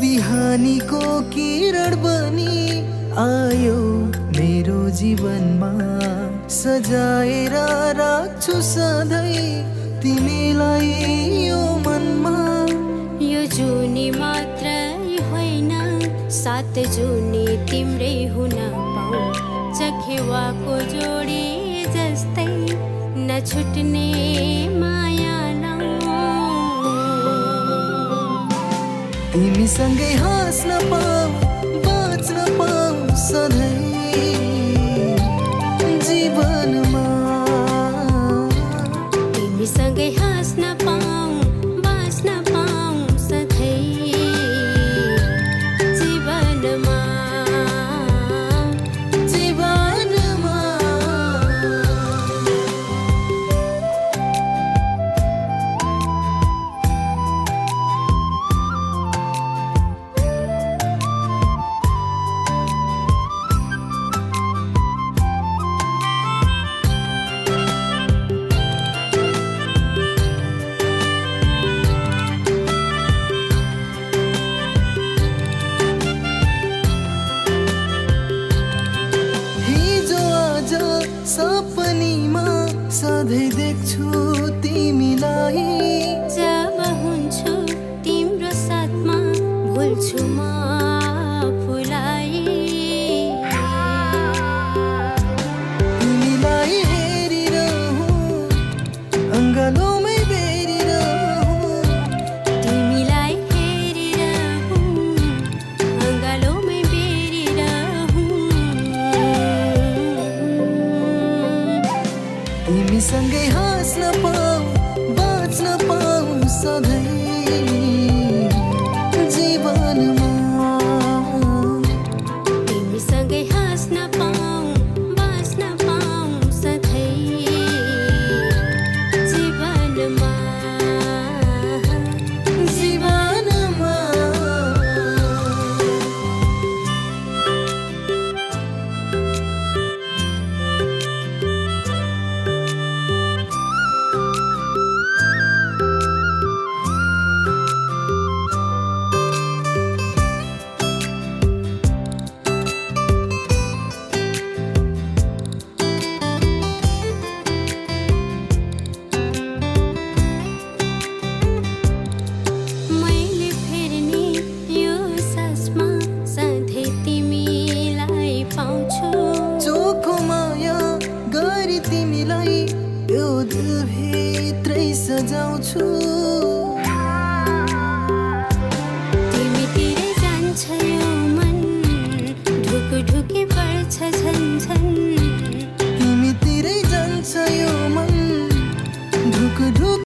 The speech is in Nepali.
बिहानीको किरण बनी आयो मेरो जीवनमा, सजाएर राख्छु सधैँ तिमीलाई यो मनमा। यो जुनी मात्रै होइन, सात जुनी तिम्रै हुन पाऊ। चखेवाको जोडी जस्तै नछुट्ने माया तिमीसँगै हाँस्न पाऊ, बाँच्न पाऊ सधैँ जीवनमा। तिमीसँगै हाँस्न पाऊ, बाँच्न पाऊ सधैँ जीवनमा। जीवनमा सपनीमा सधैँ देख्छु तिमीलाई। जब हुन्छु तिम्रो साथमा भुल्छु म आफूलाई। तिमीलाई हेरिरहँ अङ्गालोमै बेरिरहँ। तिमीलाई हेरिरहँ अङ्गालोमै बेरिरहँ। तिमीसँगै हाँस्न पाऊ, बाँच्न पाऊ सधैँ